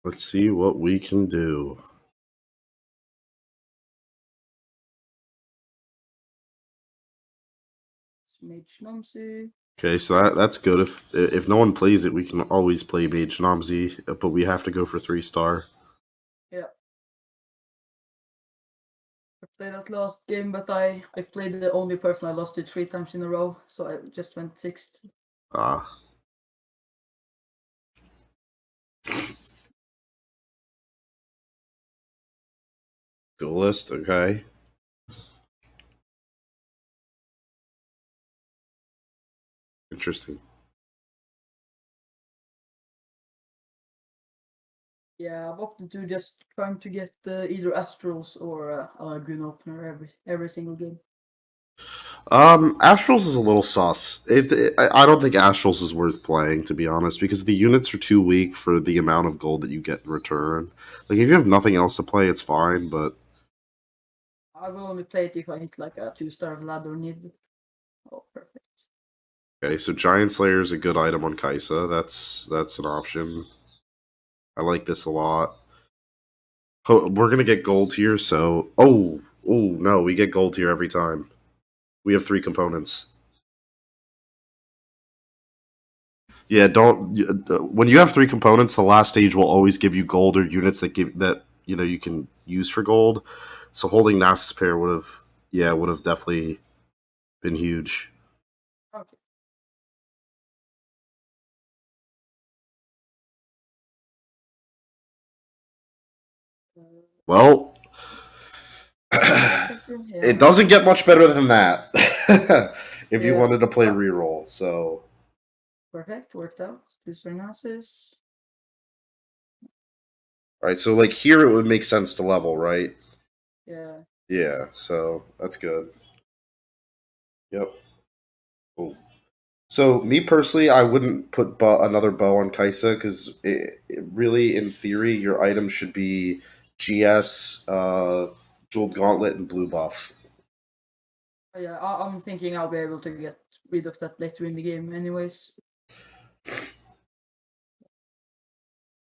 Let's see what we can do. Mage Nomsy. Okay, so that's good. If no one plays it, we can always play Mage Nomsy, but we have to go for 3-star. Yeah. I played that last game, but I played the only person I lost to 3 times in a row, so I just went 6th. Ah. Duelist, okay. Interesting. Yeah, I've opted to just trying to get either Astrals or a Lagoon opener every single game. Astrals is a little sus. I don't think Astrals is worth playing, to be honest, because the units are too weak for the amount of gold that you get in return. Like, if you have nothing else to play, it's fine, but... I will only play it if I hit like a 2-star ladder need. Oh, perfect. Okay, so Giant Slayer is a good item on Kaisa. That's an option. I like this a lot. We're gonna get gold here, so... Oh, no, we get gold here every time. We have 3 components. Yeah, don't... When you have 3 components, the last stage will always give you gold or units that you can use for gold. So holding Nasus pair would have definitely been huge. Okay. Well, Yeah. it doesn't get much better than that. If you Yeah. wanted to play reroll, so... Perfect, worked out. 2-star Nasus. Right, so like here it would make sense to level, right? Yeah. Yeah, so that's good. Yep. Cool. So me personally, I wouldn't put another bow on Kaisa because really, in theory, your item should be GS, Jeweled Gauntlet, and Blue Buff. Yeah, I'm thinking I'll be able to get rid of that later in the game anyways.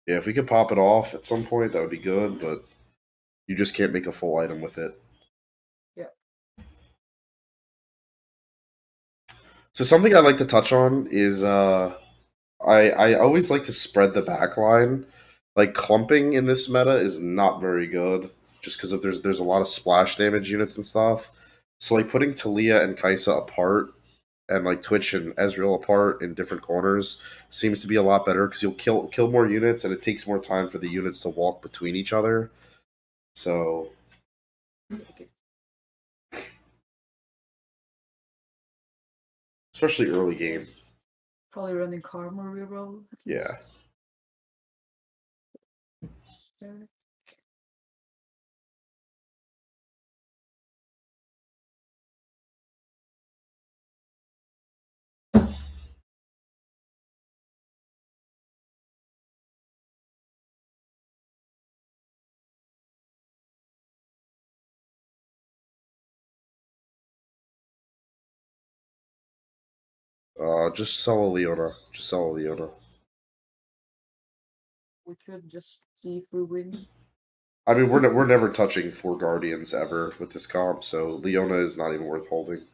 Yeah, if we could pop it off at some point, that would be good, but you just can't make a full item with it. Yeah. So something I'd like to touch on is I always like to spread the backline. Like clumping in this meta is not very good, just because of there's a lot of splash damage units and stuff. So like putting Talia and Kaisa apart and like Twitch and Ezreal apart in different corners seems to be a lot better because you'll kill more units and it takes more time for the units to walk between each other. So Okay. especially early game. Probably running Karma reroll. Yeah. Sure. Just sell a Leona. Just sell a Leona. We could just see if we win. I mean, we're never touching 4 Guardians ever with this comp, so Leona is not even worth holding.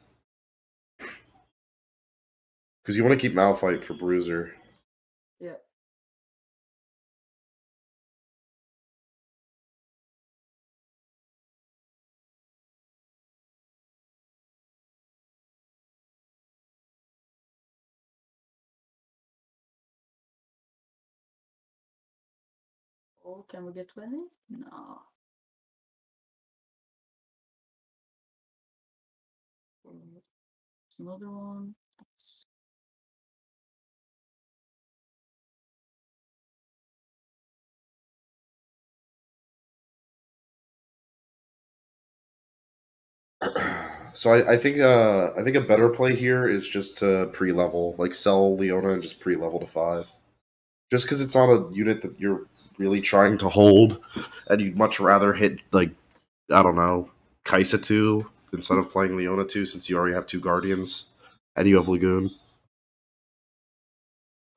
Because you want to keep Malphite for Bruiser. Yeah. Oh, can we get 20? No. Another one. So I think a better play here is just to pre-level, like sell Leona and just pre-level to 5. Just because it's not a unit that you're really trying to hold, and you'd much rather hit like I don't know Kaisa 2 instead of playing Leona 2 since you already have 2 Guardians and you have Lagoon.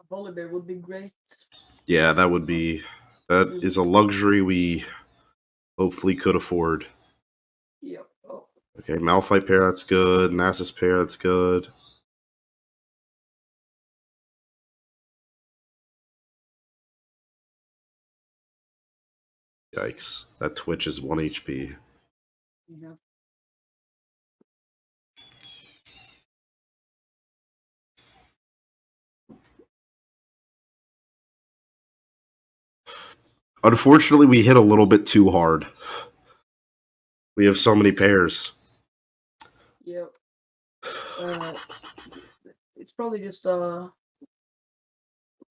A Volibear would be great. Yeah, that would be That is a luxury we hopefully could afford. Yep. Oh. Okay, Malphite pair, that's good. Nasus pair, that's good. Yikes. That Twitch is 1 HP. Yeah. Unfortunately, we hit a little bit too hard. We have so many pairs. Yep. It's probably just Rod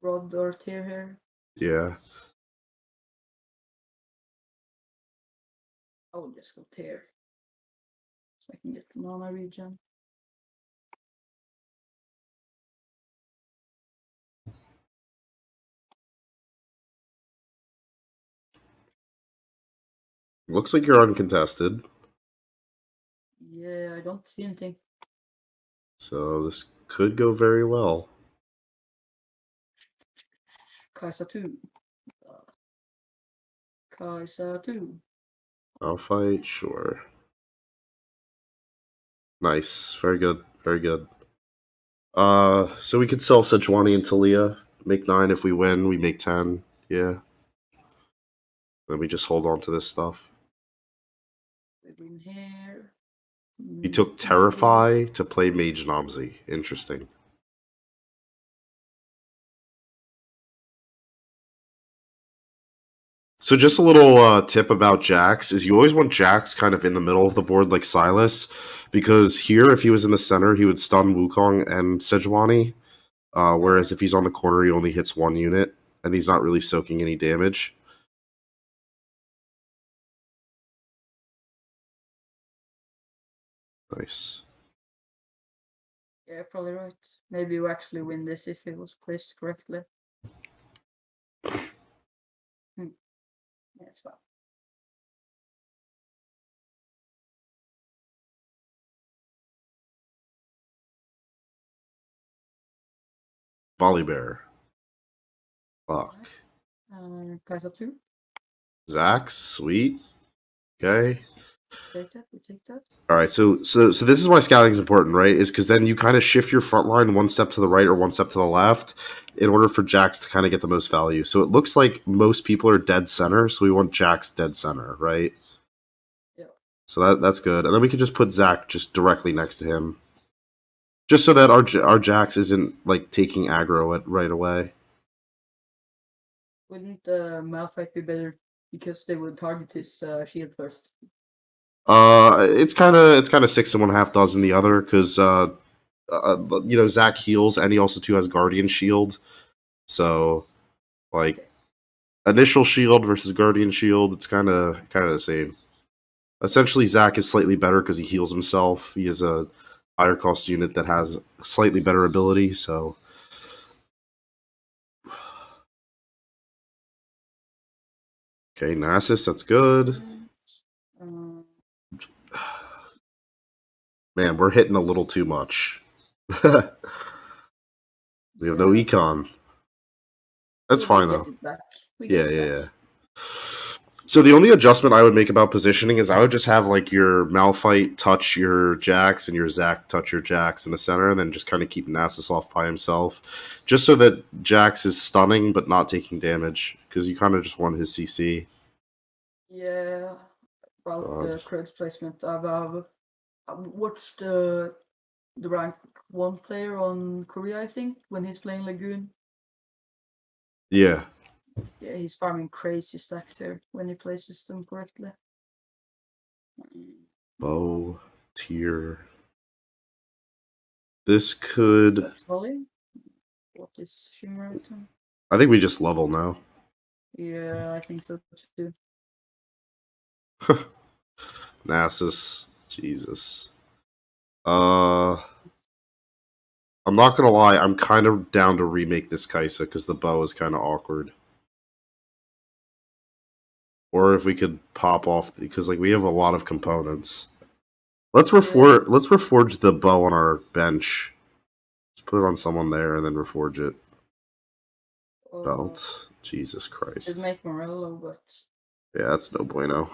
or Tear here. Yeah. I will just go Tear. So I can get the mana regen. Looks like you're uncontested. Yeah, I don't see anything. So this could go very well. Kaisa 2. Kaisa 2. I'll fight, sure. Nice. Very good. Very good. So we could sell Sejuani and Talia. Make 9 if we win. We make 10. Yeah. Then we just hold on to this stuff. We win here. He took Terrify to play Mage Nomsy. Interesting. So just a little tip about Jax is you always want Jax kind of in the middle of the board like Silas, because here if he was in the center he would stun Wukong and Sejuani, whereas if he's on the corner he only hits 1 unit and he's not really soaking any damage. Nice. Yeah, probably right. Maybe we actually win this if it was placed correctly. Yeah, it's fine. Volibear. Fuck. Kaisa 2. Zax, sweet. Okay. Take that, we take that. All right, so this is why scouting is important, right? Is because then you kind of shift your front line 1 step to the right or 1 step to the left in order for Jax to kind of get the most value. So it looks like most people are dead center, so we want Jax dead center, right? Yeah. So that's good, and then we can just put Zach just directly next to him, just so that our Jax isn't like taking aggro right away. Wouldn't Malphite be better because they would target his shield first? It's kind of 6 and 1/2 dozen the other because Zach heals and he also too has Guardian Shield, so like initial shield versus Guardian Shield, it's kind of the same. Essentially, Zach is slightly better because he heals himself. He is a higher cost unit that has slightly better ability, so. Okay, Nasus, that's good. Man, we're hitting a little too much. We have no econ. That's fine, though. Yeah. So the only adjustment I would make about positioning is I would just have like your Malphite touch your Jax and your Zac touch your Jax in the center, and then just kind of keep Nasus off by himself, just so that Jax is stunning but not taking damage, because you kind of just want his CC. Yeah, about the Craig's placement. I've watched the rank 1 player on Korea, I think, when he's playing Lagoon. Yeah. Yeah, he's farming crazy stacks here when he places them correctly. Bow tier. This could. Volley? What is Shimmer item? I think we just level now. Yeah, I think so too. Nasus. Jesus. I'm not gonna lie, I'm kind of down to remake this Kaisa because the bow is kind of awkward. Or if we could pop off, because like we have a lot of components. Let's reforge the bow on our bench. Let's put it on someone there and then reforge it. Belt. Jesus Christ. It'd make Morello, but yeah, that's no bueno.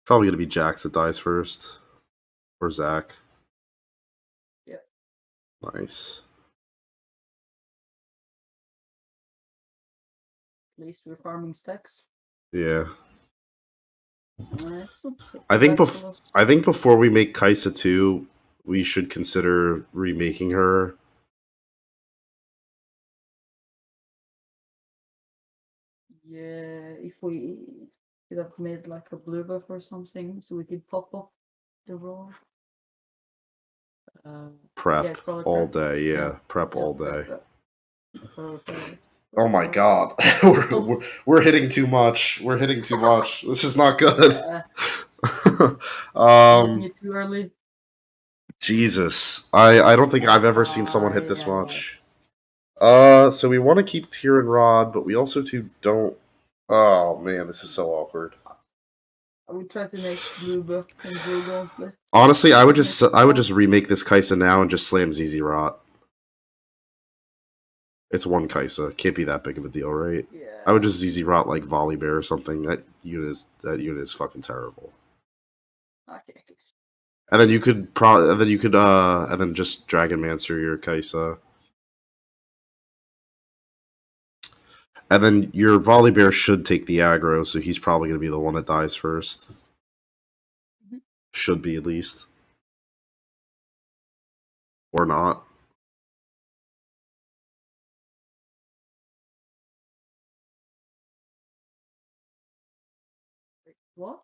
Probably gonna be Jax that dies first, or Zach. Yeah. Nice. At least we're farming stacks. Yeah. It's not I think bad for us. I think before we make Kaisa 2, we should consider remaking her. Yeah, if we could have made like a blue buff or something, so we could pop up the roll. Prep Yeah, probably all prep. day, yeah. Prep Yeah, all prep, day. prep. Perfect. Oh my god. Oh. we're hitting too much. We're hitting too much. This is not good. Yeah, hitting it too early. Jesus. I don't think I've ever seen someone hit this much. So we want to keep Tyr and Rod, but we also too don't. Oh man, this is so awkward. I would try to make blue buff and Jewel Gauntlet. Honestly, I would just remake this Kaisa now and just slam ZZ Rot. It's one Kaisa. Can't be that big of a deal, right? Yeah. I would just ZZ Rot like Volley Bear or something. That unit is fucking terrible. Okay. And then you could and then just Dragon Mancer your Kaisa. And then your Volley Bear should take the aggro, so he's probably going to be the one that dies first. Mm-hmm. Should be, at least. Or not. What?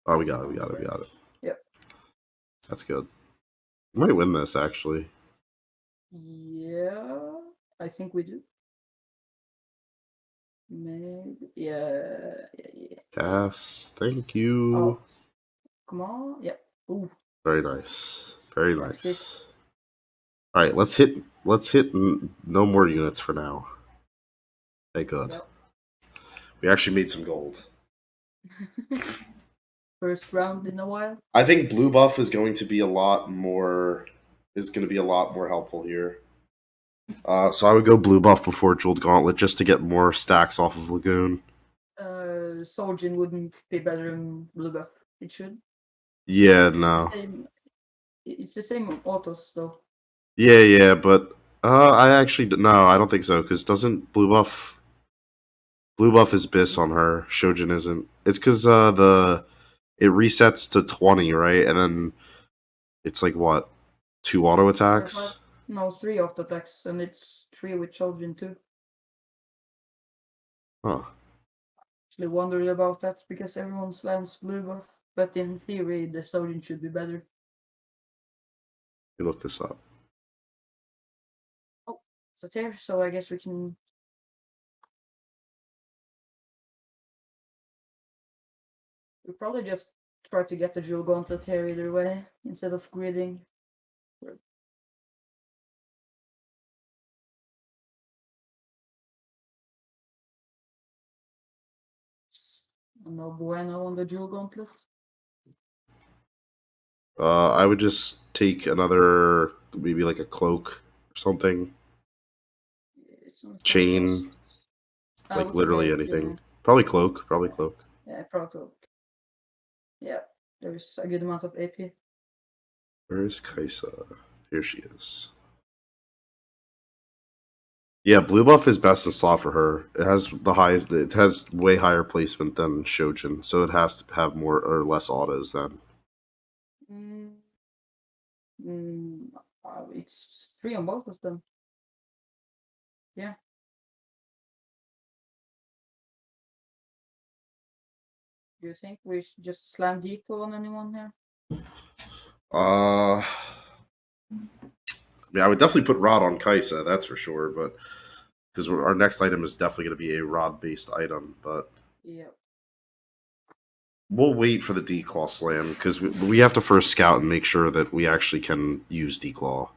Oh, we got it. Yep. That's good. We might win this, actually. Yeah, I think we do. Maybe. Yeah. Cast. Thank you. Oh, come on. Yep. Ooh. Very nice. Very That's nice. All right, let's hit no more units for now. Okay, good. Yep. We actually made some gold. First round in a while. I think blue buff is going to be a lot more helpful here. So I would go blue buff before Jeweled Gauntlet just to get more stacks off of Lagoon. Soljin wouldn't be better than blue buff. It should. Yeah, no. It's the same autos though. Yeah, but I don't think so, because doesn't blue buff is Biss on her. Shojin isn't. It's because it resets to 20, right? And then it's like what? 2 auto attacks? No, 3 auto attacks, and it's 3 with Soljin too. Huh. Actually wondered about that because everyone slams blue buff, but in theory the Soljin should be better. You look this up. Oh, it's a tear, so I guess we can. We'll probably just try to get the Jewel Gauntlet here either way, instead of gridding. No bueno on the Jewel Gauntlet. I would just take another, maybe like a cloak or something. Chain. Like literally anything. Yeah. Probably cloak. Yeah, probably cloak. Yeah, there's a good amount of AP. Where is Kaisa? Here she is. Yeah, blue buff is best in slot for her. It has the highest. It has way higher placement than Shojin, so it has to have more or less autos then. It's 3 on both of them. Yeah. Do you think we should just slam Deepo on anyone here? I mean, I would definitely put Rod on Kaisa, that's for sure, but because our next item is definitely going to be a Rod-based item, but yeah, we'll wait for the Declaw slam, because we have to first scout and make sure that we actually can use Declaw.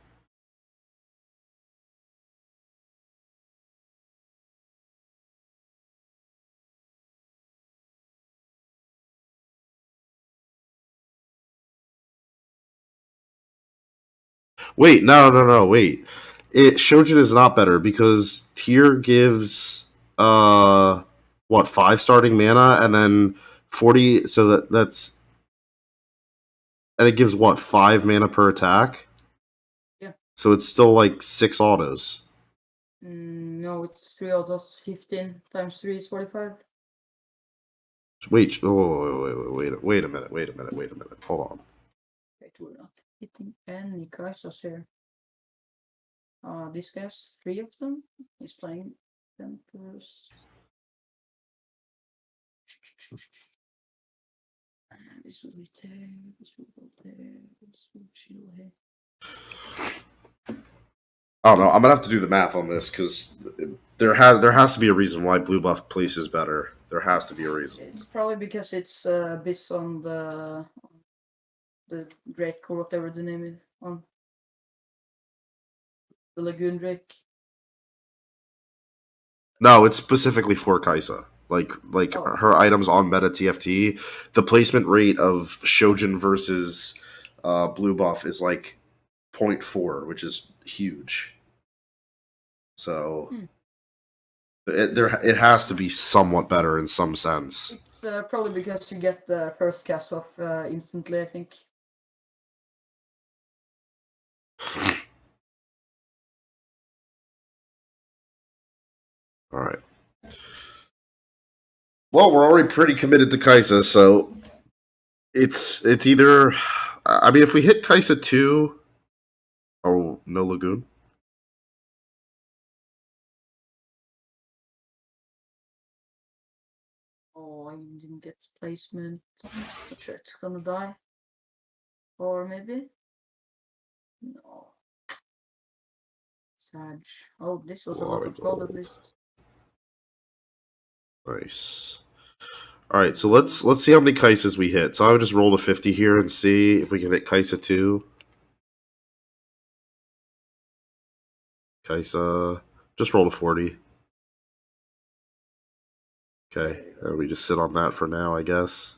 Wait, no, wait. Shojin is not better because tier gives 5 starting mana and then 40, so that's and it gives 5 mana per attack. Yeah. So it's still like 6 autos. No, it's 3 autos. 15 times 3 is 45. Wait a minute. Hold on. Wait, we're not hitting any Kaisers here. This guy has 3 of them. He's playing Tempest. This will be there. This will go there. This will chill here. I don't know. I'm gonna have to do the math on this because there has to be a reason why blue buff places better. There has to be a reason. It's probably because it's based on the Drake or whatever the name is on the Lagoon Drake. No, it's specifically for Kaisa. Like her items on meta TFT, the placement rate of Shojin versus blue buff is like 0.4, which is huge. So it has to be somewhat better in some sense. It's probably because you get the first cast off instantly, I think. All right. Well, we're already pretty committed to Kaisa, so it's either. I mean, if we hit Kaisa 2, oh, no Lagoon. Oh, I didn't get placement. Not sure it's gonna die. Or maybe? No. Sag. Oh, this was a lot of gold at least. Nice. All right, so let's see how many Kaisas we hit. So I would just roll a 50 here and see if we can hit Kaisa 2. Kaisa, just roll a 40. Okay, we just sit on that for now, I guess.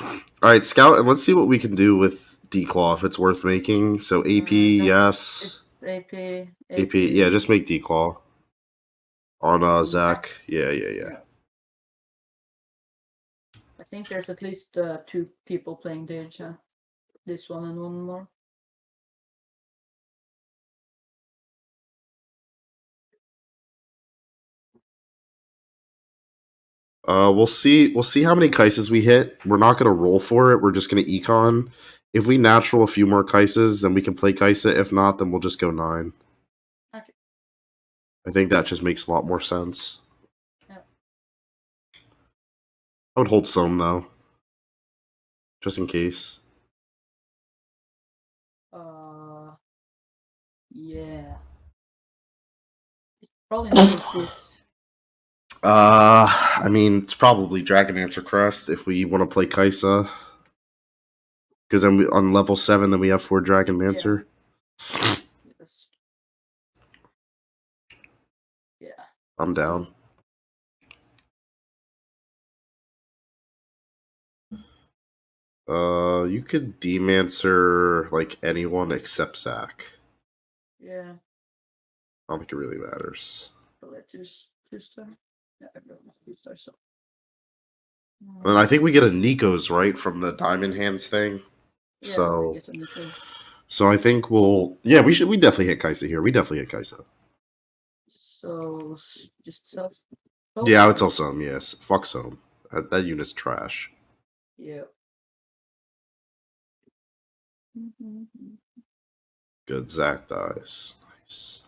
All right, Scout, and let's see what we can do with D-Claw if it's worth making. So AP, yes. It's AP, yeah, just make D-Claw. On Zach. Yeah. I think there's at least 2 people playing Deja. This one and one more. We'll see how many Kaisas we hit. We're not gonna roll for it. We're just gonna econ. If we natural a few more Kaisas, then we can play Kaisa. If not, then we'll just go 9. Okay. I think that just makes a lot more sense. Yeah. I would hold Sohm though, just in case. Yeah. It's probably not this. I mean, it's probably Dragon Answer Crest if we want to play Kaisa. Because then on level 7, then we have 4 Dragon Mancer. Yeah. I'm down. You could Demancer like anyone except Zach. Yeah. I don't think it really matters. Probably 2-star. Yeah, everyone's 2-star, so. And I think we get a Nico's right from the Diamond Hands thing. Yeah, so I think we definitely hit Kaisa here. We definitely hit Kaisa. So just sell. Yeah, I would sell Sohm, yes. Fuck Sohm. That unit's trash. Yeah. Good. Zach dies. Nice.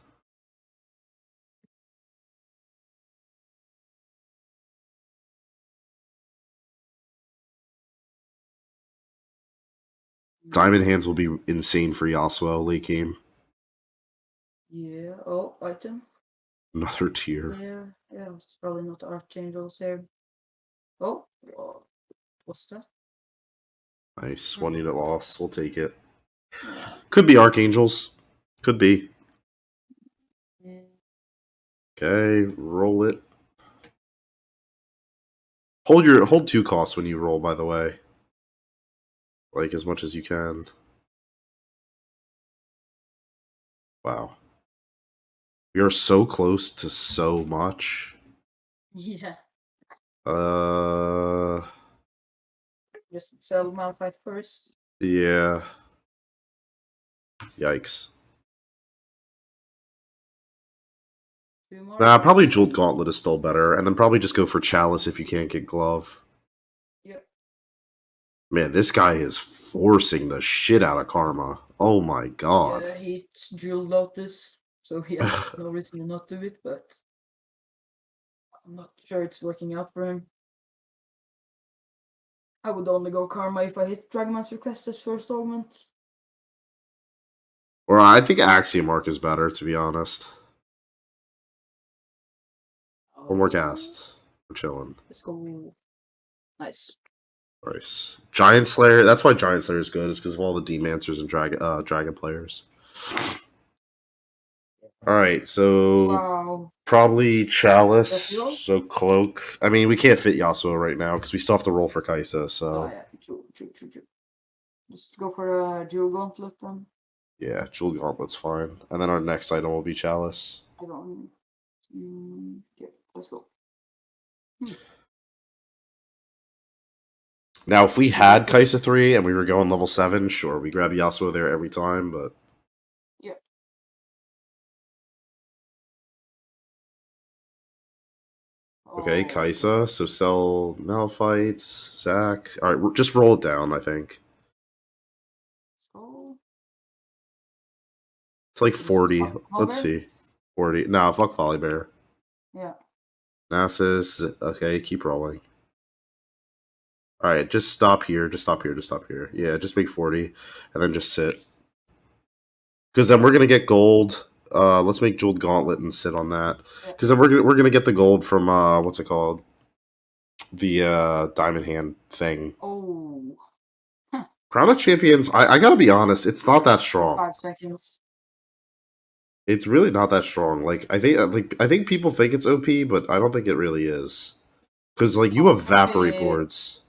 Diamond Hands will be insane for Yasuo late game. Yeah. Oh, item. Another tier. Yeah, it's probably not Archangels here. Oh, what's that? Nice. 1 unit loss. We'll take it. Yeah. Could be Archangels. Could be. Yeah. Okay, roll it. Hold 2 costs when you roll, by the way. Like as much as you can. Wow. We are so close to so much. Yeah. Uh. Just sell Malphite first. Yeah. Yikes. Nah, probably Jeweled Gauntlet is still better, and then probably just go for Chalice if you can't get Glove. Yep. Man, this guy is forcing the shit out of Karma. Oh my god. Yeah, he drilled out this, so he has no reason to not do it, but I'm not sure it's working out for him. I would only go Karma if I hit Dragonman's Request as first augment. Or I think Axiom Arc is better, to be honest. One more cast. We're chilling. Let's go. Nice. Nice. Giant Slayer. That's why Giant Slayer is good, is because of all the Demancers and Dragon players. Alright, so Wow. probably Chalice. Yasuo? So Cloak. I mean, we can't fit Yasuo right now because we still have to roll for Kaisa, so. Oh, yeah. True. Just go for a Jewel Gauntlet then. Yeah, Jewel Gauntlet's fine. And then our next item will be Chalice. I don't. Yeah, let's go. Now, if we had Kaisa 3 and we were going level 7, sure, we grab Yasuo there every time, but. Yeah. Okay, Oh, Kaisa. So sell Malphites, Zac. Alright, just roll it down, I think. so It's like 40. Let's Volibear? see. 40. Nah, fuck Volibear. Yeah. Nasus. Okay, keep rolling. Alright, just stop here. Just stop here. Just stop here. Yeah, just make 40. And then just sit. Because then we're going to get gold. Let's make Jeweled Gauntlet and sit on that. Because then we're gonna get the gold from, what's it called? The Diamond Hand thing. Oh. Crown of Champions, I gotta be honest, it's not that strong. 5 seconds. It's really not that strong. Like I think people think it's OP, but I don't think it really is. Because like you evaporate boards.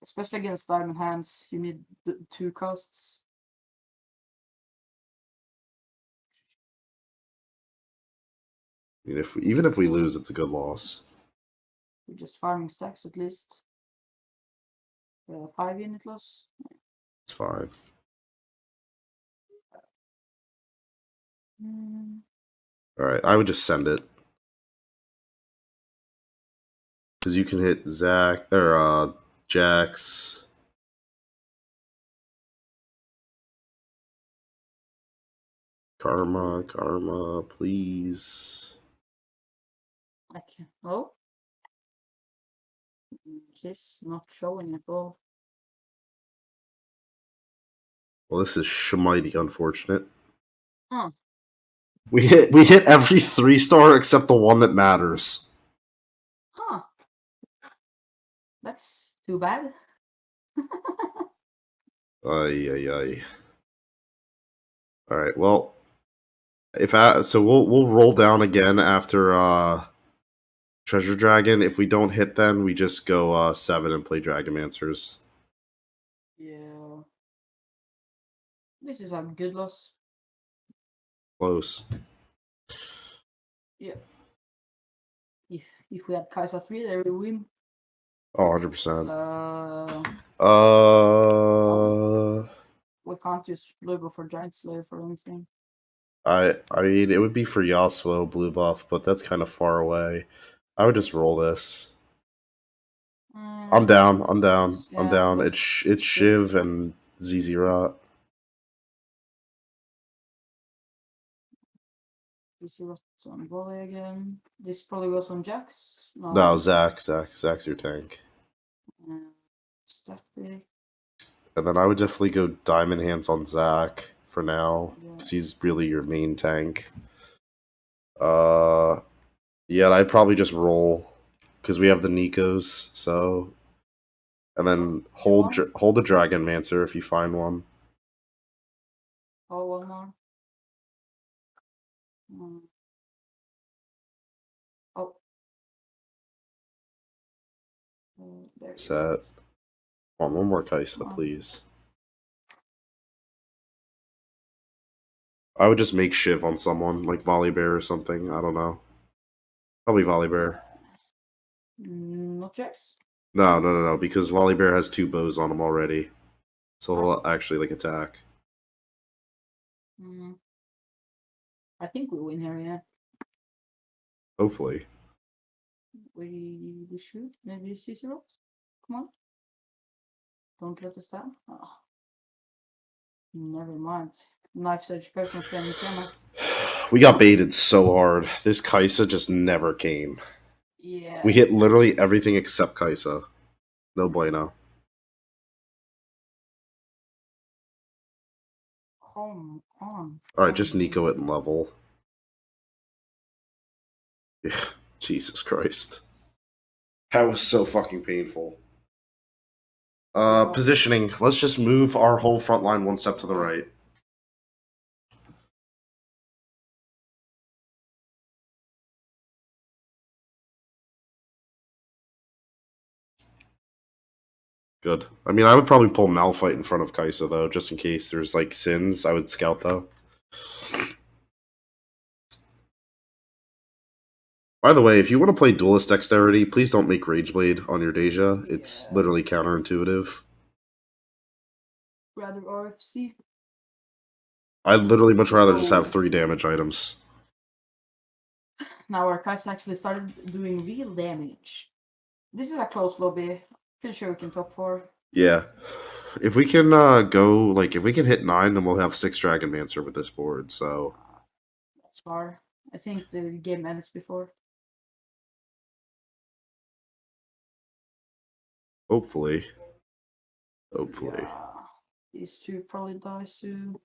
Especially against Diamond Hands, you need 2 costs. I mean, even if we lose, it's a good loss. We're just farming stacks at least. 5 unit loss. It's fine. Alright, I would just send it. Because you can hit Zac, or Jax. Karma, please. I can't. Oh? He's not showing at all. Well, this is shmighty unfortunate. Huh. We hit every 3-star except the one that matters. Huh. That's too bad. Ay. Alright, well. So we'll roll down again after Treasure Dragon. If we don't hit then we just go 7 and play Dragomancers. Yeah. This is a good loss. Close. Yeah. If we had Kaisa 3, they would win. Oh, 100%. We can't just go for Giant Slayer for anything. I mean, it would be for Yasuo blue buff, but that's kind of far away. I would just roll this. I'm down. It's Shiv and ZZ Rot. ZZ Rot on volley again. This probably goes on Jax. No, Zach's your tank. Static. And then I would definitely go Diamond Hands on Zac for now, because he's really your main tank. Yeah, I'd probably just roll, because we have the Nikos, so... And then hold the Dragon Mancer if you find one. Oh, one more. Oh. Set. Come on, one more Kaisa, please. I would just make Shiv on someone, like Volibear or something. I don't know. Probably Volibear. Not Jax? No, because Volibear has 2 bows on him already. So he'll actually, like, attack. I think we win here, yeah. Hopefully. We should. Maybe CC rocks? Come on. Don't let us down. Oh. Never mind. Knife's Edge personal training Tiamat. We got baited so hard. This Kaisa just never came. Yeah. We hit literally everything except Kaisa. No bueno. Come on. Alright, just Nico it and level. Yeah, Jesus Christ. That was so fucking painful. Positioning. Let's just move our whole front line 1 step to the right. Good. I mean, I would probably pull Malphite in front of Kaisa, though, just in case there's, like, sins. I would scout, though. By the way, if you want to play Duelist Dexterity, please don't make Rageblade on your Deja. It's literally counterintuitive. Rather RFC. I'd literally much rather just have 3 damage items. Now our Kaisa actually started doing real damage. This is a close lobby. Pretty sure we can top 4. Yeah. If we can go, like, if we can hit 9, then we'll have 6 Dragonmancer with this board, so... That's far. I think the game ends before. Hopefully. Hopefully. Yeah. These 2 probably die soon.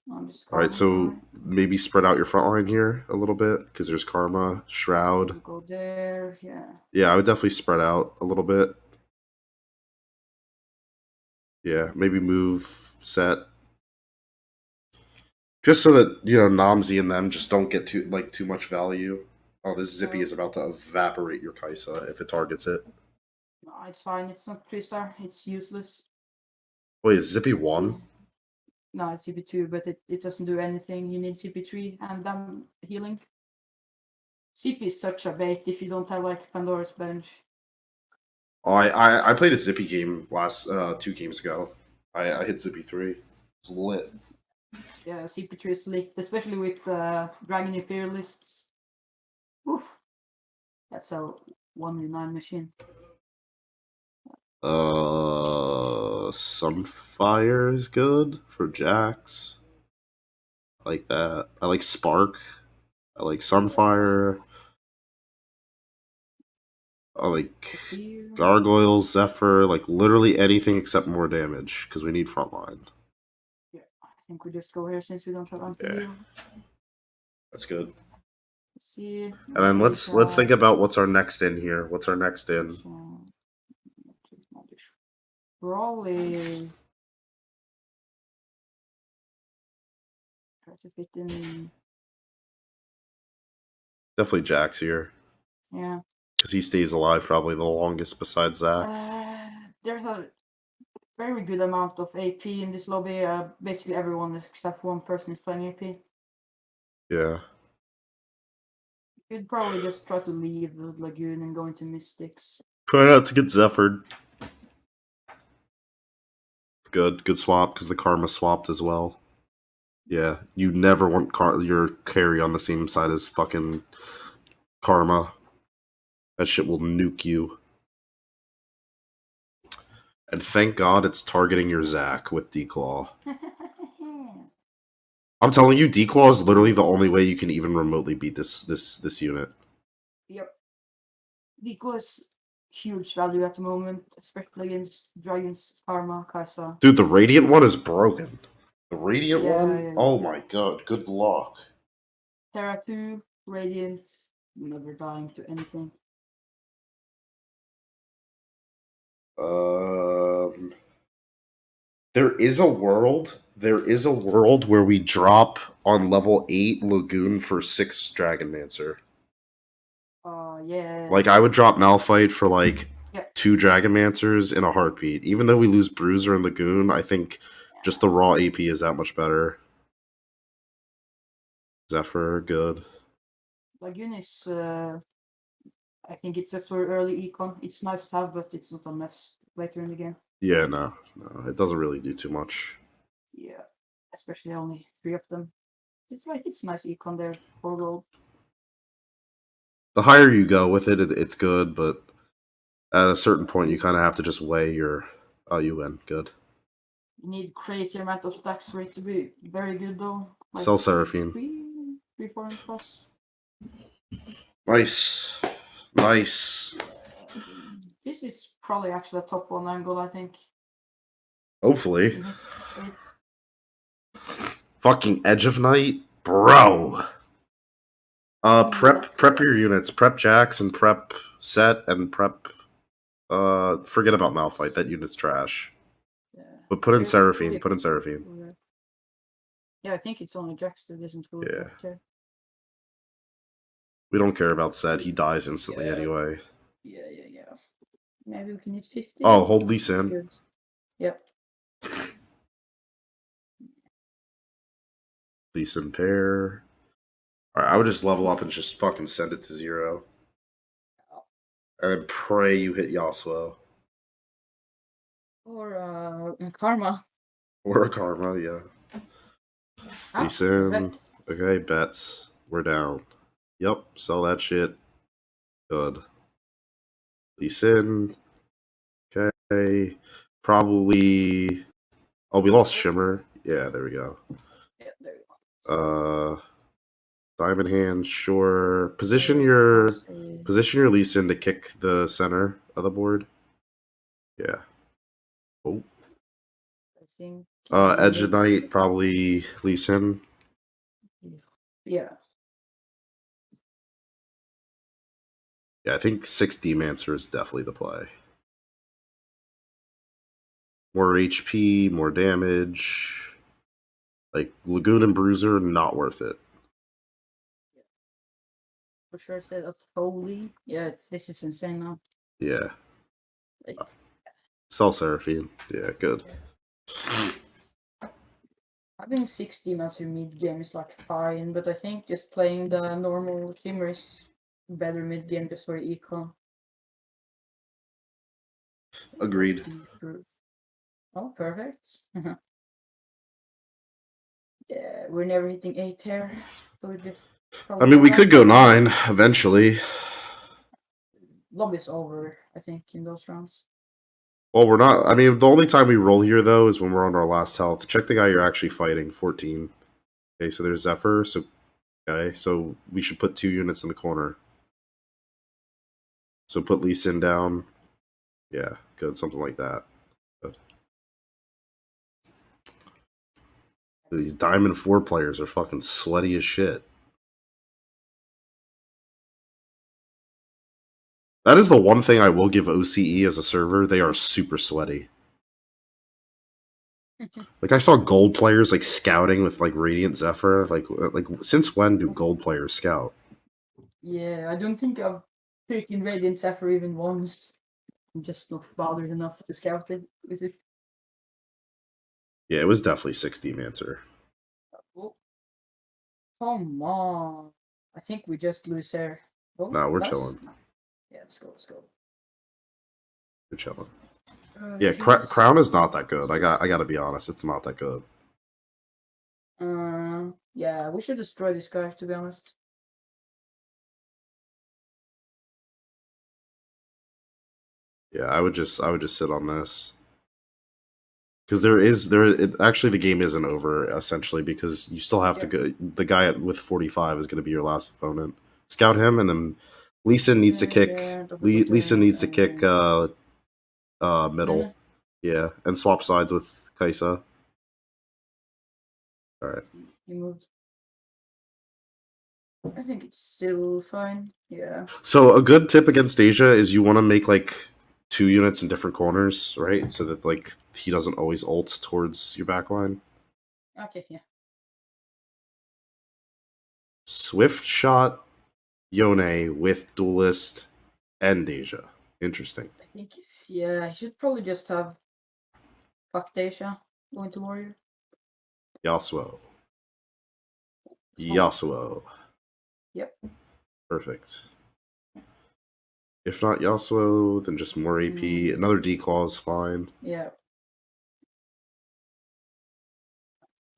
Alright, so maybe spread out your front line here a little bit, because there's Karma, Shroud. Go there, yeah. Yeah, I would definitely spread out a little bit. Yeah, maybe move, set. Just so that, you know, Nomsy and them just don't get too much value. Oh, this Zippy is about to evaporate your Kaisa if it targets it. No, it's fine. It's not 3-star. It's useless. Wait, is Zippy 1? No, it's CP2, but it doesn't do anything. You need CP3 and then healing. CP is such a bait if you don't have, like, Pandora's Bench. Oh, I played a Zippy game last 2 games ago. I hit Zippy 3. It's lit. Yeah, CP3 is lit, especially with Dragon Imperialists. Oof. That's a 1v9 machine. Sunfire is good for Jax. I like that. I like Spark. I like Sunfire. I like Gargoyles, Zephyr, like literally anything except more damage, because we need frontline. Yeah, I think we just go here since we don't have anti-heal. That's good. Let's see. And then let's think about what's our next in here. What's our next in? Probably try to fit in. Definitely Jax here. Yeah. Because he stays alive probably the longest besides Zach. There's a very good amount of AP in this lobby. Basically everyone except one person is playing AP. Yeah. You'd probably just try to leave the Lagoon and go into Mystics. Try not to get Zephyred. Good swap, because the Karma swapped as well. Yeah, you never want your carry on the same side as fucking Karma. That shit will nuke you. And thank God it's targeting your Zac with Declaw. I'm telling you, Declaw is literally the only way you can even remotely beat this unit. Yep. Declaw is huge value at the moment, especially against Dragon's Karma, Kaisa. Dude, the Radiant one is broken. The Radiant one? Yeah. Oh my god, good luck. Terra 2, Radiant, never dying to anything. There is a world where we drop on level 8 Lagoon for 6 Dragonmancer. Yeah. Like, I would drop Malphite for, like, 2 Dragonmancers in a heartbeat. Even though we lose Bruiser and Lagoon, I think just the raw AP is that much better. Zephyr, good. Lagoon is, I think it's just for early econ. It's nice to have, but it's not a mess later in the game. Yeah, no, it doesn't really do too much. Yeah, especially only 3 of them. It's nice econ there for gold. The higher you go with it, it's good, but at a certain point, you kind of have to just weigh your. Oh, you win. Good. You need crazy amount of stacks for it to be very good, though. Like Sell Seraphine. 3, 4 and plus. Nice. Nice. This is probably actually a top 1 angle, I think. Hopefully. In his 8. Fucking Edge of Night? Bro. Prep your units. Prep Jax and prep Set and prep. Forget about Malphite. That unit's trash. Yeah. But put in Seraphine. Put in Seraphine. Yeah, I think it's only Jax that isn't good. Yeah. We don't care about Set. He dies instantly anyway. Yeah. Maybe we can hit 50. Oh, hold Lee Sin. Yep. Lee Sin pair. Alright, I would just level up and just fucking send it to 0. And then pray you hit Yasuo. Or Karma. Or a Karma, yeah. Lee Sin. Okay, bets. We're down. Yep, sell that shit. Good. Lee Sin. Okay. Probably. Oh, we lost Shimmer. Yeah, there we go. Yeah, there you go. Diamond Hand, sure. Position your Lee Sin to kick the center of the board. Yeah. Oh. I think. Edge of Night, probably Lee Sin. Yeah. Yeah, I think 6 Demancer is definitely the play. More HP, more damage. Like, Lagoon and Bruiser, not worth it. For sure, said that's holy. Yeah, this is insane now. Yeah. Sell Seraphine. Yeah, good. Having 60 massive mid game is like fine, but I think just playing the normal Shimmer is better mid game just for econ. Agreed. Oh, perfect. Yeah, we're never hitting 8 here. So we just. I mean, we could go 9 eventually. Lobby's over, I think, in those rounds. Well, we're not. I mean, the only time we roll here, though, is when we're on our last health. Check the guy you're actually fighting, 14. Okay, so there's Zephyr. So, okay, so we should put 2 units in the corner. So put Lee Sin down. Yeah, good, something like that. Good. These Diamond 4 players are fucking sweaty as shit. That is the one thing I will give OCE as a server. They are super sweaty. Like, I saw gold players, like, scouting with, like, Radiant Zephyr. Like since when do gold players scout? Yeah, I don't think I've taken Radiant Zephyr even once. I'm just not bothered enough to scout it with it. Yeah, it was definitely 6 Demancer. Oh. Come on. I think we just lose here. Oh, No, we're chilling. Yeah, let's go. We're chilling. Yeah, Crown is not that good. I gotta be honest, it's not that good. Yeah, we should destroy this guy, to be honest. Yeah, I would just sit on this. Because actually the game isn't over essentially because you still have to go. The guy with 45 is going to be your last opponent. Scout him, and then Lee Sin needs to kick. Lee Sin needs to kick middle, yeah, and swap sides with Kaisa. All right. He moved. I think it's still fine. Yeah. So a good tip against Asia is you want to make like 2 units in different corners, right? So that like he doesn't always ult towards your backline. Okay, yeah. Swift shot Yone with Duelist and Asia. Interesting. I think, yeah, I should probably just have fuck Deja going to Warrior. Yasuo. Yasuo. Yep. Perfect. If not Yasuo, then just more AP. Another D-Claw is fine. Yeah.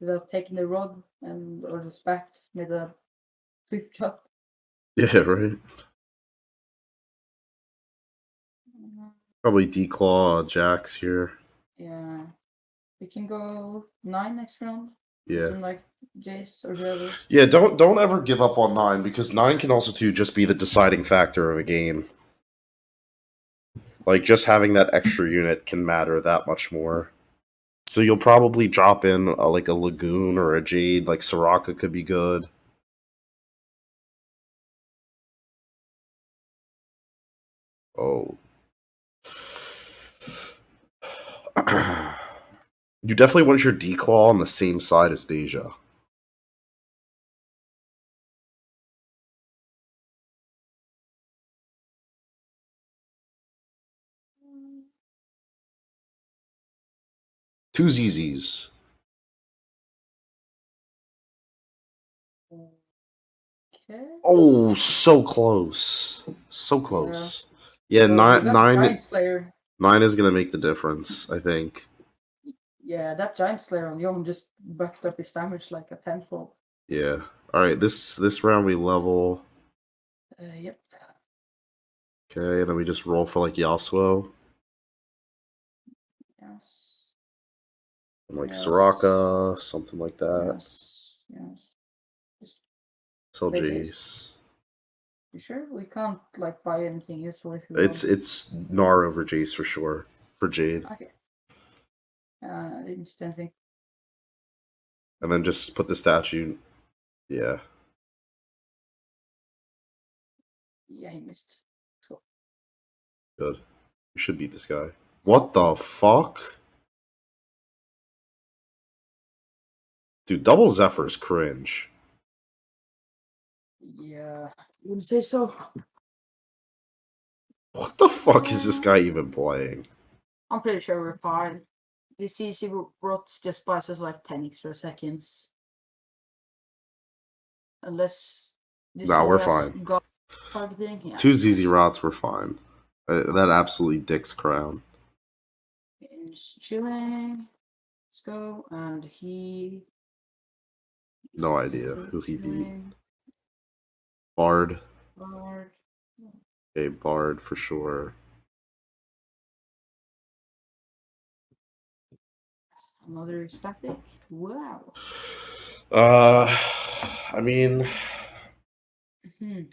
Without taking the rod or the spat with a swift shot. Yeah, right. Probably D-Claw, Jax here. Yeah. We can go 9 next round. Yeah. Like Jace or whoever. Yeah, don't ever give up on 9, because 9 can also too just be the deciding factor of a game. Like, just having that extra unit can matter that much more. So you'll probably drop in like a Lagoon or a Jade, like Soraka could be good. Oh. You definitely want your D-Claw on the same side as Deja. Two ZZs. Okay. Oh, so close. So close. Yeah, Well, nine Giant Slayer. 9 is gonna make the difference, I think. Yeah, that Giant Slayer on Yom just buffed up his damage like a tenfold. Yeah. Alright, this round we level. Yep. Okay, and then we just roll for like Yasuo. Yes. And like Soraka, something like that. Yes. Just Sell play Jace. You sure? We can't like buy anything useful if you It's want. it's Gnar over Jace for sure. For Jade. Okay. I didn't see anything. And then just put the statue. Yeah. Yeah, he missed. Cool. Good. You should beat this guy. What the fuck? Dude, double Zephyr's cringe. Yeah, you would say so. What the fuck is this guy even playing? I'm pretty sure we're fine. This easy rots just buys us like 10 extra seconds. Unless this Nah, we're has fine. got targeting. Yeah. 2 ZZ Rots, we're fine. That absolutely dicks crown. He's chilling. Let's go. And he. No idea who he beat. Bard. Okay, Bard for sure. Another static. Wow. I mean, I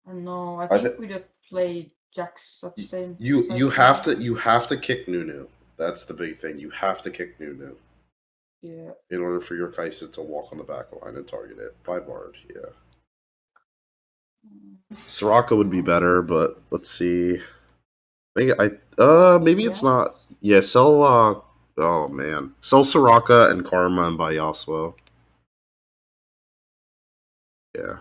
don't know. I think we just play Jax at the same. You have to kick Nunu. That's the big thing. You have to kick Nunu. Yeah. In order for your Kaisa to walk on the back line and target it by Bard. Yeah. Soraka would be better, but let's see. Maybe it's not. Yeah, sell oh man. Sell Soraka and Karma and buy Yasuo. Yeah.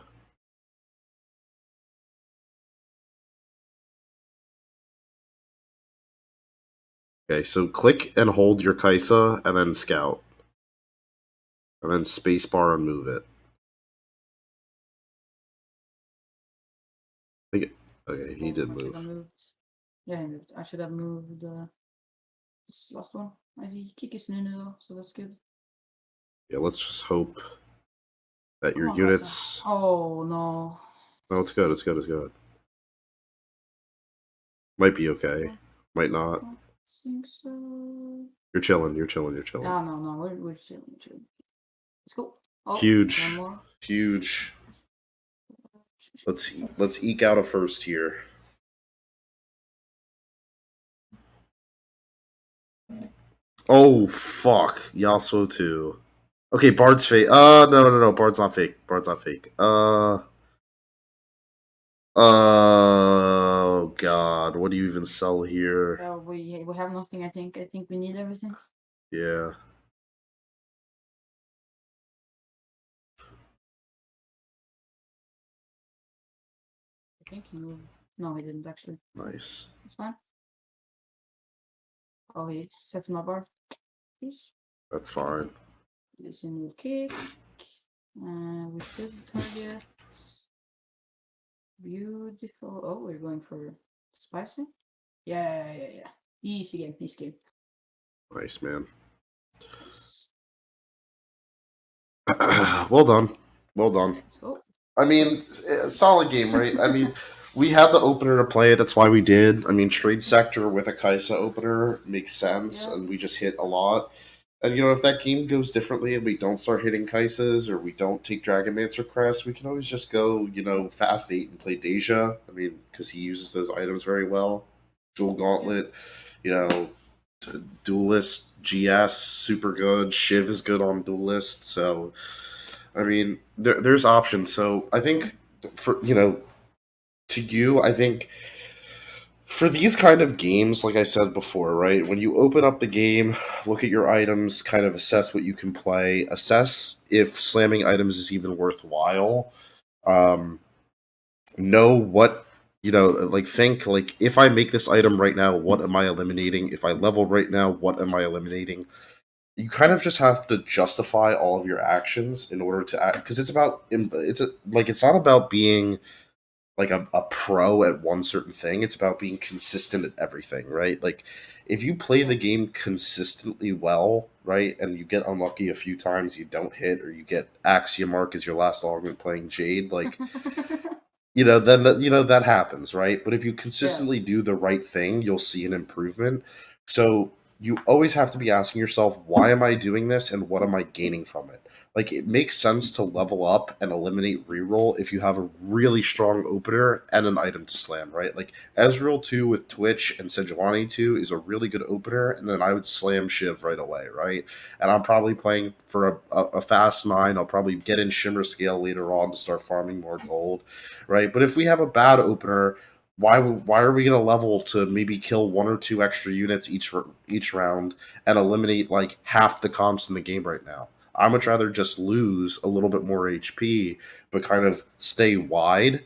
Okay, so click and hold your Kaisa and then scout. And then spacebar and move it. Okay, he did move. Yeah, he moved. I should have moved this last one. I see kick is new though, so that's good. Yeah, let's just hope that your units. Oh no. No, it's good. It's good. It's good. Might be okay. Might not. I think so. You're chilling. You're chilling. You're chilling. No. We're chilling. Let's go. Oh, huge. One more. Huge. Let's eke out a first here. Oh fuck, Yasuo 2. Okay, Bard's fake. No, Bard's not fake. Bard's not fake. Oh god, what do you even sell here? We have nothing. I think we need everything. Yeah. I think he moved. No, he didn't actually. Nice. It's fine. Oh, he set my bar. Please. That's fine. This new kick. We should target beautiful. Oh, we're going for spicy. Yeah. Easy game. Nice, man. Nice. Well done. Let's go. I mean, solid game, right? I mean, we had the opener to play it. That's why we did. I mean, trade sector with a Kaisa opener makes sense, Yeah. and we just hit a lot. And if that game goes differently and we don't start hitting Kaisas or we don't take Dragonmancer Crest, we can always just go, fast 8 and play Deja. I mean, because he uses those items very well. Dual Gauntlet, you know, Duelist, GS, super good. Shiv is good on Duelist. So, I mean, there's options. So I think for, to you, I think for these kind of games, like I said before, right? When you open up the game, look at your items, kind of assess what you can play, assess if slamming items is even worthwhile. Um, know what like think like if I make this item right now, what am I eliminating? If I level right now, what am I eliminating? You kind of just have to justify all of your actions in order to act because it's not about being like a pro at one certain thing. It's about being consistent at everything, right? Like if you play the game consistently well, right, and you get unlucky a few times, you don't hit, or you get Axiom Mark as your last augment playing Jade, like then that happens, right? But if you Yeah. consistently do the right thing, you'll see an improvement. So you always have to be asking yourself, why am I doing this and what am I gaining from it? Like it makes sense to level up and eliminate reroll if you have a really strong opener and an item to slam, right? Like Ezreal 2 with Twitch and Sejuani 2 is a really good opener, and then I would slam Shiv right away, right? And I'm probably playing for a fast 9. I'll probably get in Shimmerscale later on to start farming more gold, right? But if we have a bad opener, why are we going to level to maybe kill 1 or 2 extra units each round and eliminate like half the comps in the game right now? I much rather just lose a little bit more HP, but kind of stay wide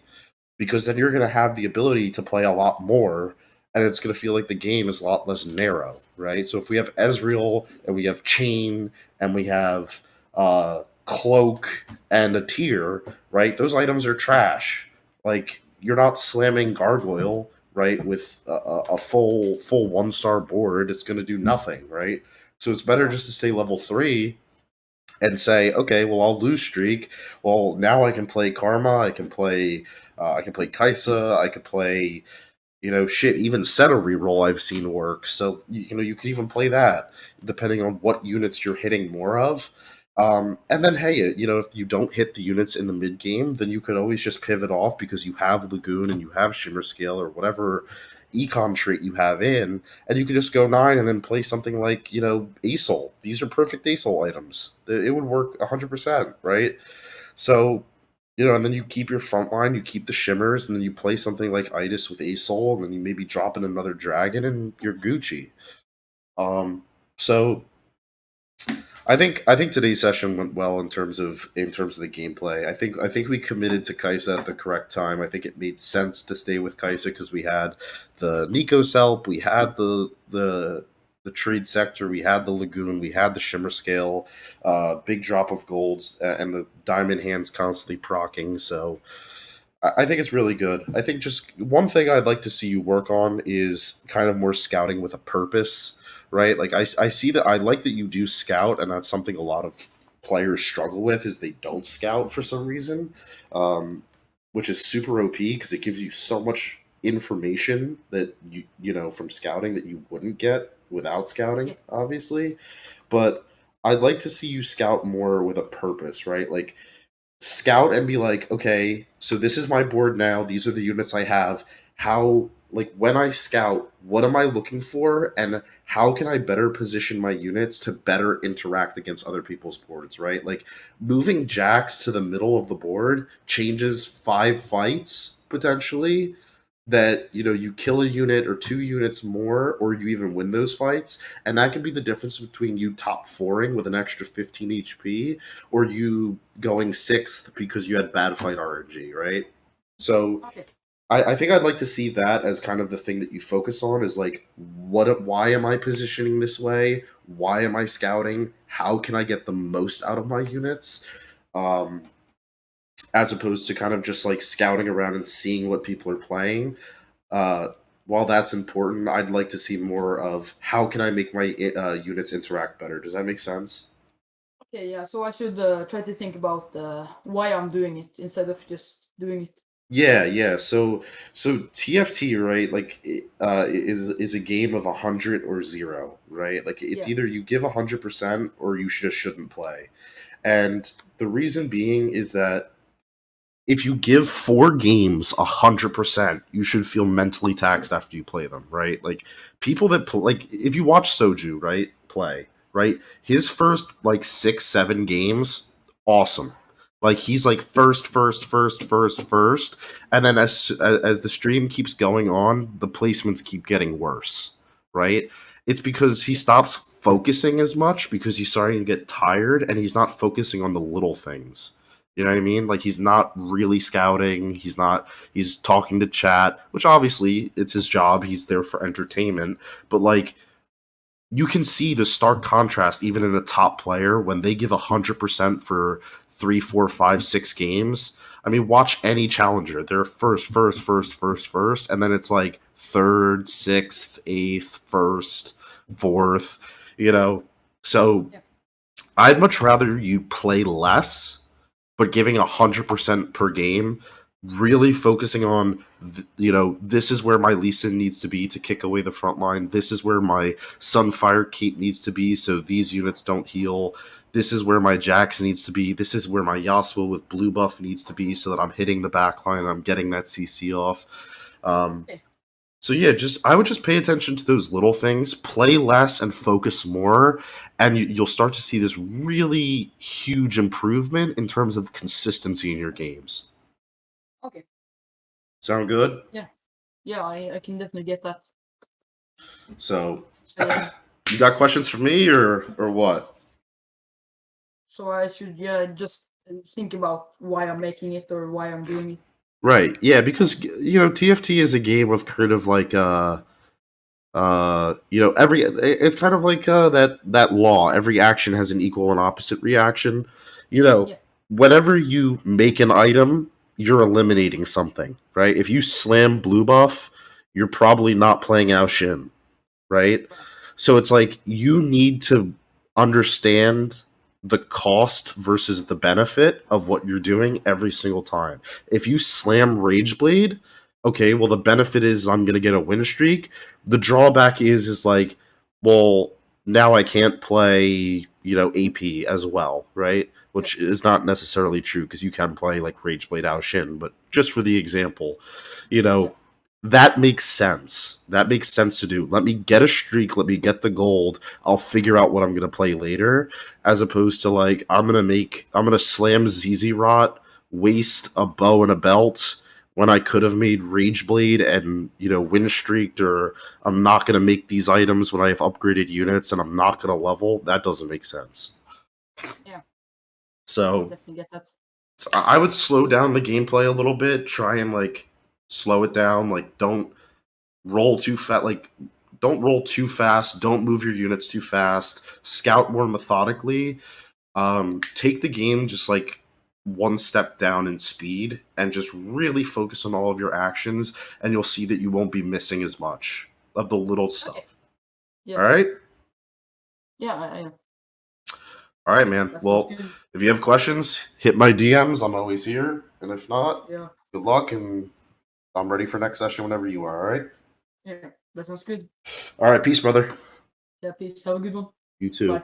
because then you're going to have the ability to play a lot more, and it's going to feel like the game is a lot less narrow, right? So if we have Ezreal and we have Chain and we have Cloak and a Tier, right? Those items are trash. Like you're not slamming Gargoyle, right, with a full 1-star board. It's going to do nothing, right? So it's better Yeah. just to stay level 3 and say, okay, well, I'll lose streak. Well, now I can play Karma. I can play Kaisa. I can play, shit. Even set a reroll I've seen work. So you can even play that depending on what units you're hitting more of. And then, hey, if you don't hit the units in the mid game, then you could always just pivot off because you have Lagoon and you have Shimmerscale or whatever econ trait you have in, and you could just go 9 and then play something like Asol. These are perfect Asol items. It would work 100%, right? So and then you keep your front line, you keep the shimmers, and then you play something like Itis with Asol, and then you maybe drop in another dragon, and you're Gucci. So I think today's session went well in terms of the gameplay. I think we committed to Kaisa at the correct time. I think it made sense to stay with Kaisa because we had the Nico Selp, we had the trade sector, we had the Lagoon, we had the Shimmer Scale, big drop of golds, and the diamond hands constantly procking. So I think it's really good. I think just one thing I'd like to see you work on is kind of more scouting with a purpose, right? Like I see that I like that you do scout, and that's something a lot of players struggle with is they don't scout for some reason, which is super OP because it gives you so much information that from scouting that you wouldn't get without scouting, Yeah. obviously. But I'd like to see you scout more with a purpose, right? Like scout and be like, okay, so this is my board now. These are the units I have. How, like, when I scout, what am I looking for? And how can I better position my units to better interact against other people's boards, right? Like, moving jacks to the middle of the board changes 5 fights potentially that you kill a unit or 2 units more or you even win those fights, and that can be the difference between you top fouring with an extra 15 HP or you going 6th because you had bad fight RNG, right? So Okay. I think I'd like to see that as kind of the thing that you focus on is like why am I positioning this way, why am I scouting, how can I get the most out of my units, as opposed to kind of just like scouting around and seeing what people are playing. Uh, while that's important, I'd like to see more of how can I make my units interact better. Does that make sense? Okay, yeah. So I should try to think about why I'm doing it instead of just doing it. Yeah, yeah. So TFT, right? Like, is a game of 100 or 0, right? Like, it's Yeah. either you give 100% or you just shouldn't play. And the reason being is that if you give 4 games 100%, you should feel mentally taxed after you play them, right? Like, people that like, if you watch Soju, right, play, right, his first like 6 7 games, awesome. Like, he's like first, and then as the stream keeps going on, the placements keep getting worse, right? It's because he Yeah. stops focusing as much because he's starting to get tired and he's not focusing on the little things. You know what I mean? Like, he's not really scouting. He's talking to chat, which obviously it's his job. He's there for entertainment. But like, you can see the stark contrast even in a top player when they give 100% for 3 4 5 6 games. I mean, watch any challenger. They're first, and then it's like third, sixth, eighth, first, fourth, you know. So Yeah. I'd much rather you play less but giving 100% per game, really focusing on, this is where my Lee Sin needs to be to kick away the front line. This is where my Sunfire Keep needs to be so these units don't heal. This is where my Jax needs to be. This is where my Yasuo with blue buff needs to be so that I'm hitting the backline and I'm getting that CC off. Um, Okay. so yeah, I would just pay attention to those little things, play less and focus more, and you'll start to see this really huge improvement in terms of consistency in your games. Okay. Sound good? Yeah. Yeah. I can definitely get that. So, So yeah. you got questions for me or what? So I should just think about why I'm making it or why I'm doing it. Right. Yeah, because TFT is a game of kind of like every it's kind of like that law, every action has an equal and opposite reaction. you know Yeah. Whenever you make an item, you're eliminating something, right? If you slam blue buff, you're probably not playing Ao Shin, right? Right. So it's like you need to understand the cost versus the benefit of what you're doing every single time. If you slam Rageblade, okay, well the benefit is I'm gonna get a win streak. The drawback is like, well, now I can't play, AP as well, right? Yeah. Which is not necessarily true because you can play like Rageblade Ao Shin, but just for the example, you Yeah. know, that makes sense. That makes sense to do. Let me get a streak. Let me get the gold. I'll figure out what I'm gonna play later, as opposed to like I'm gonna slam ZZ Rot, waste a bow and a belt when I could have made Rageblade and win streaked, or I'm not gonna make these items when I have upgraded units and I'm not gonna level. That doesn't make sense. Yeah. I So definitely get that. I would slow down the gameplay a little bit. Try and like slow it down. Like, roll too fast. Like, don't roll too fast. Don't move your units too fast. Scout more methodically. Take the game just like one step down in speed and just really focus on all of your actions, and you'll see that you won't be missing as much of the little Okay. stuff. Yeah. All right? Yeah. I All right, man. that sounds Well, good. if you have questions, hit my DMs. I'm always here. And if not, Yeah. good luck, and I'm ready for next session whenever you are. All right? Yeah. That sounds good. All right. Peace, brother. Yeah. Peace. Have a good one. You too. Bye.